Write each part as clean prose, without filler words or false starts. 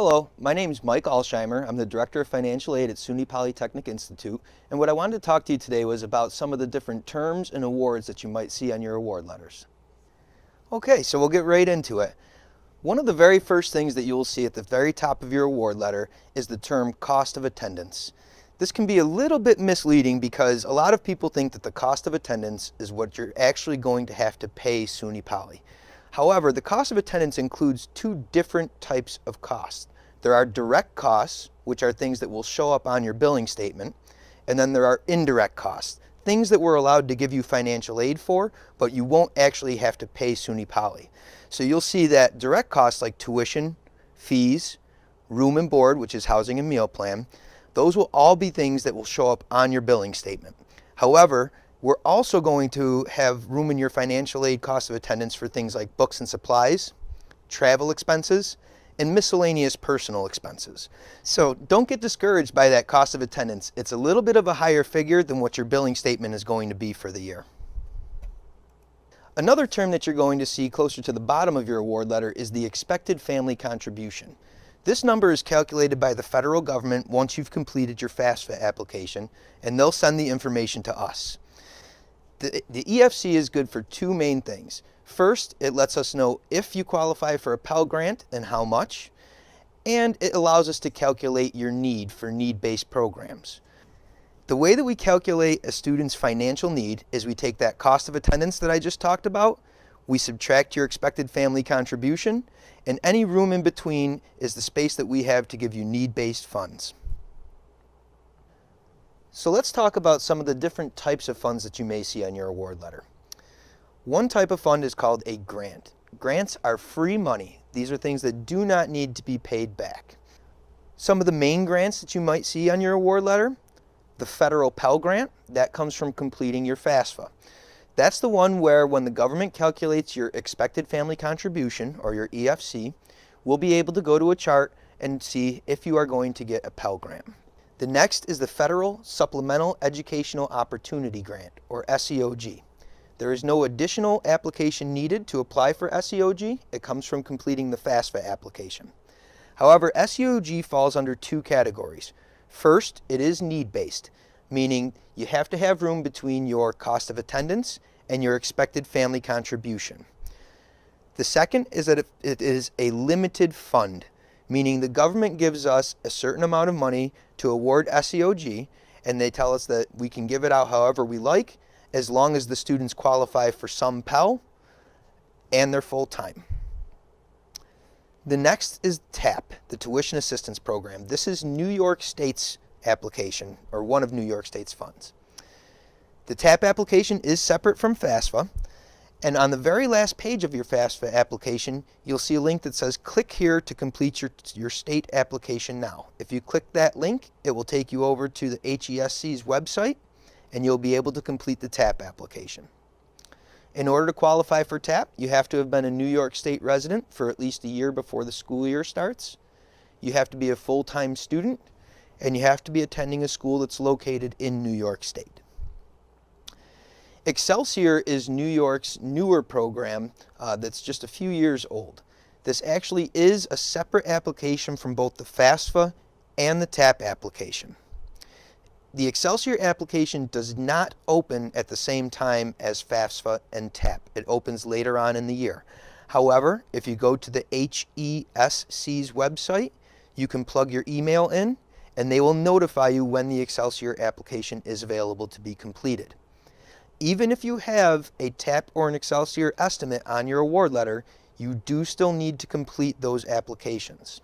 Hello, my name is Mike Alsheimer. I'm the Director of Financial Aid at SUNY Polytechnic Institute, and what I wanted to talk to you today was about some of the different terms and awards that you might see on your award letters. Okay, so we'll get right into it. One of the very first things that you will see at the very top of your award letter is the term cost of attendance. This can be a little bit misleading because a lot of people think that the cost of attendance is what you're actually going to have to pay SUNY Poly. However, the cost of attendance includes two different types of costs. There are direct costs, which are things that will show up on your billing statement, and then there are indirect costs, things that we're allowed to give you financial aid for, but you won't actually have to pay SUNY Poly. So you'll see that direct costs like tuition, fees, room and board, which is housing and meal plan, those will all be things that will show up on your billing statement. However, we're also going to have room in your financial aid cost of attendance for things like books and supplies, travel expenses, and miscellaneous personal expenses. So don't get discouraged by that cost of attendance. It's a little bit of a higher figure than what your billing statement is going to be for the year. Another term that you're going to see closer to the bottom of your award letter is the expected family contribution. This number is calculated by the federal government once you've completed your FAFSA application, and they'll send the information to us. The EFC is good for two main things. First, it lets us know if you qualify for a Pell Grant and how much, and it allows us to calculate your need for need-based programs. The way that we calculate a student's financial need is we take that cost of attendance that I just talked about, we subtract your expected family contribution, and any room in between is the space that we have to give you need-based funds. So let's talk about some of the different types of funds that you may see on your award letter. One type of fund is called a grant. Grants are free money. These are things that do not need to be paid back. Some of the main grants that you might see on your award letter, the federal Pell Grant, that comes from completing your FAFSA. That's the one where when the government calculates your expected family contribution, or your EFC, we'll be able to go to a chart and see if you are going to get a Pell Grant. The next is the Federal Supplemental Educational Opportunity Grant, or SEOG. There is no additional application needed to apply for SEOG. It comes from completing the FAFSA application. However, SEOG falls under two categories. First, it is need-based, meaning you have to have room between your cost of attendance and your expected family contribution. The second is that it is a limited fund, meaning the government gives us a certain amount of money to award SEOG, and they tell us that we can give it out however we like, as long as the students qualify for some Pell and they're full-time. The next is TAP, the Tuition Assistance Program. This is New York State's application, or one of New York State's funds. The TAP application is separate from FAFSA, and on the very last page of your FAFSA application, you'll see a link that says, click here to complete your state application now. If you click that link, it will take you over to the HESC's website, and you'll be able to complete the TAP application. In order to qualify for TAP, you have to have been a New York State resident for at least a year before the school year starts. You have to be a full-time student, and you have to be attending a school that's located in New York State. Excelsior is New York's newer program that's just a few years old. This actually is a separate application from both the FAFSA and the TAP application. The Excelsior application does not open at the same time as FAFSA and TAP. It opens later on in the year. However, if you go to the HESC's website, you can plug your email in, and they will notify you when the Excelsior application is available to be completed. Even if you have a TAP or an Excelsior estimate on your award letter, you do still need to complete those applications.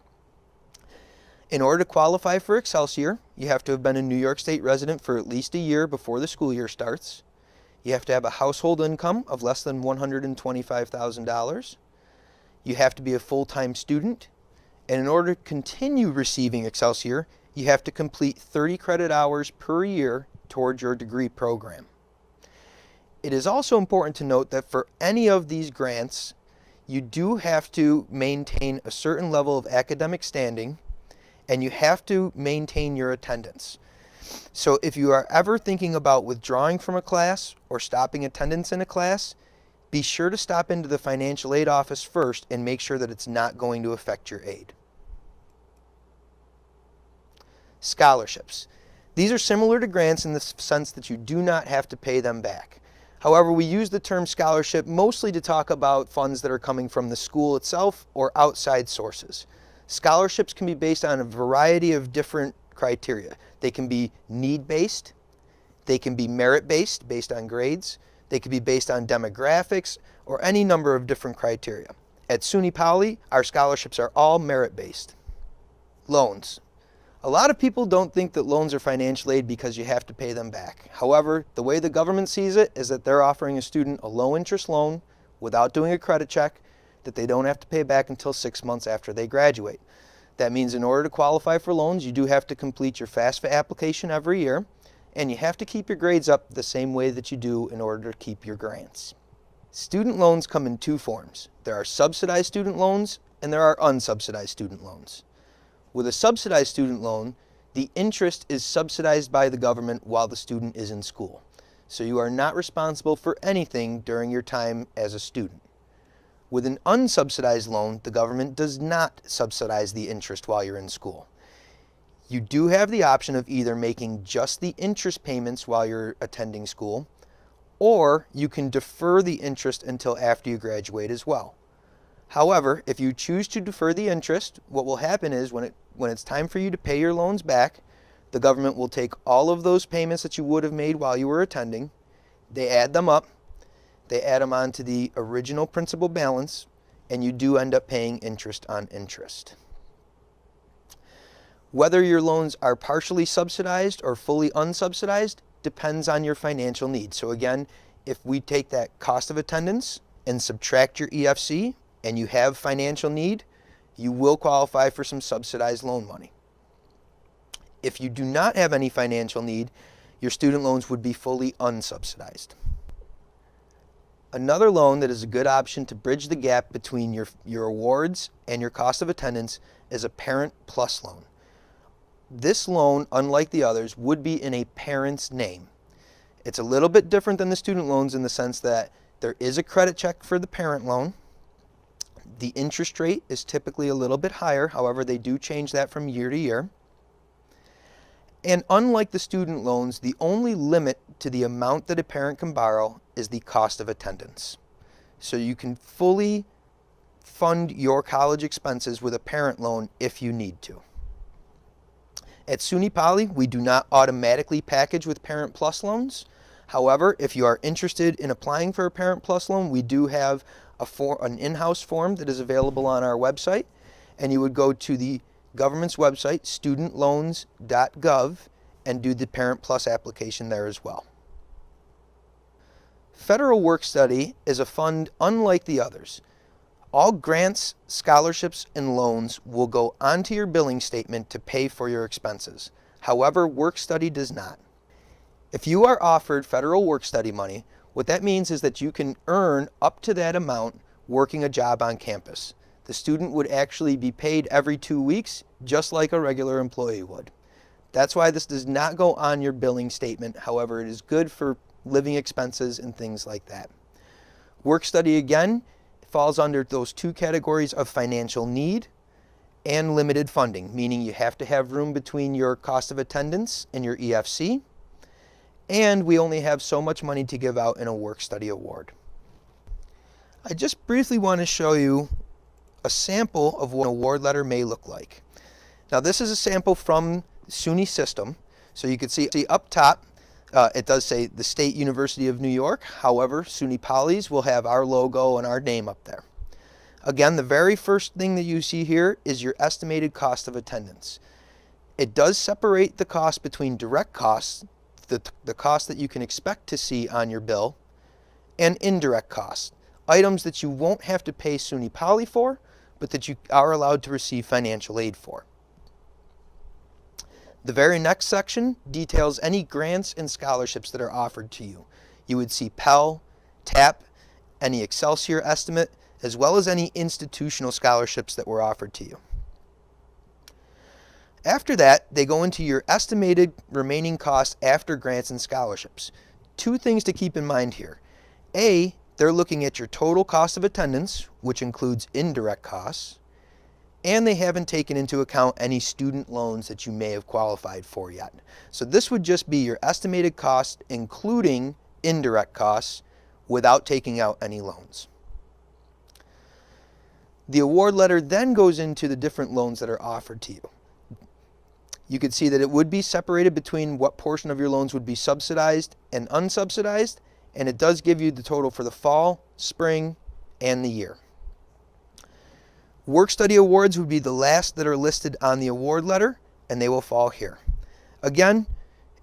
In order to qualify for Excelsior, you have to have been a New York State resident for at least a year before the school year starts. You have to have a household income of less than $125,000. You have to be a full-time student. And in order to continue receiving Excelsior, you have to complete 30 credit hours per year towards your degree program. It is also important to note that for any of these grants, you do have to maintain a certain level of academic standing, and you have to maintain your attendance. So if you are ever thinking about withdrawing from a class or stopping attendance in a class, be sure to stop into the financial aid office first and make sure that it's not going to affect your aid. Scholarships. These are similar to grants in the sense that you do not have to pay them back. However, we use the term scholarship mostly to talk about funds that are coming from the school itself or outside sources. Scholarships can be based on a variety of different criteria. They can be need-based, they can be merit-based, based on grades, they can be based on demographics, or any number of different criteria. At SUNY Poly, our scholarships are all merit-based. Loans. A lot of people don't think that loans are financial aid because you have to pay them back. However, the way the government sees it is that they're offering a student a low-interest loan without doing a credit check that they don't have to pay back until 6 months after they graduate. That means in order to qualify for loans, you do have to complete your FAFSA application every year, and you have to keep your grades up the same way that you do in order to keep your grants. Student loans come in two forms. There are subsidized student loans and there are unsubsidized student loans. With a subsidized student loan, the interest is subsidized by the government while the student is in school. So you are not responsible for anything during your time as a student. With an unsubsidized loan, the government does not subsidize the interest while you're in school. You do have the option of either making just the interest payments while you're attending school, or you can defer the interest until after you graduate as well. However, if you choose to defer the interest, what will happen is when it's time for you to pay your loans back, the government will take all of those payments that you would have made while you were attending, they add them up, they add them onto the original principal balance, and you do end up paying interest on interest. Whether your loans are partially subsidized or fully unsubsidized depends on your financial needs. So again, if we take that cost of attendance and subtract your EFC and you have financial need, you will qualify for some subsidized loan money. If you do not have any financial need, your student loans would be fully unsubsidized. Another loan that is a good option to bridge the gap between your awards and your cost of attendance is a Parent Plus loan. This loan, unlike the others, would be in a parent's name. It's a little bit different than the student loans in the sense that there is a credit check for the parent loan. The interest rate is typically a little bit higher, however, they do change that from year to year. And unlike the student loans, the only limit to the amount that a parent can borrow is the cost of attendance. So you can fully fund your college expenses with a parent loan if you need to. At SUNY Poly, we do not automatically package with Parent Plus loans. However, if you are interested in applying for a Parent Plus loan, we do have an in-house form that is available on our website, and you would go to the government's website, studentloans.gov, and do the Parent Plus application there as well. Federal Work Study is a fund unlike the others. All grants, scholarships, and loans will go onto your billing statement to pay for your expenses. However, Work Study does not. If you are offered federal Work Study money, what that means is that you can earn up to that amount working a job on campus. The student would actually be paid every 2 weeks, just like a regular employee would. That's why this does not go on your billing statement. However, it is good for living expenses and things like that. Work Study, again, falls under those two categories of financial need and limited funding, meaning you have to have room between your cost of attendance and your EFC, and we only have so much money to give out in a Work Study award. I just briefly want to show you a sample of what an award letter may look like. Now this is a sample from SUNY system, so you can see up top it does say the State University of New York. However, SUNY Poly's will have our logo and our name up there. Again, the very first thing that you see here is your estimated cost of attendance. It does separate the cost between direct costs, the cost that you can expect to see on your bill, and indirect costs, items that you won't have to pay SUNY Poly for, but that you are allowed to receive financial aid for. The very next section details any grants and scholarships that are offered to you. You would see Pell, TAP, any Excelsior estimate, as well as any institutional scholarships that were offered to you. After that, they go into your estimated remaining costs after grants and scholarships. Two things to keep in mind here. A, they're looking at your total cost of attendance, which includes indirect costs, and they haven't taken into account any student loans that you may have qualified for yet. So this would just be your estimated cost, including indirect costs, without taking out any loans. The award letter then goes into the different loans that are offered to you. You can see that it would be separated between what portion of your loans would be subsidized and unsubsidized, and it does give you the total for the fall, spring, and the year. Work study awards would be the last that are listed on the award letter, and they will fall here. Again,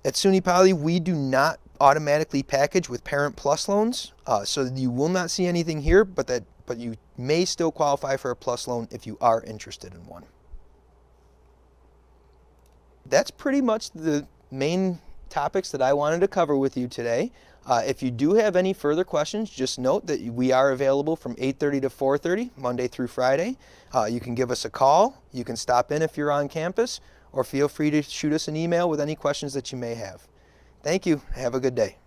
at SUNY Poly, we do not automatically package with Parent Plus loans, so you will not see anything here, but you may still qualify for a Plus loan if you are interested in one. That's pretty much the main topics that I wanted to cover with you today. If you do have any further questions, just note that we are available from 8:30 to 4:30, Monday through Friday. You can give us a call, you can stop in if you're on campus, or feel free to shoot us an email with any questions that you may have. Thank you. Have a good day.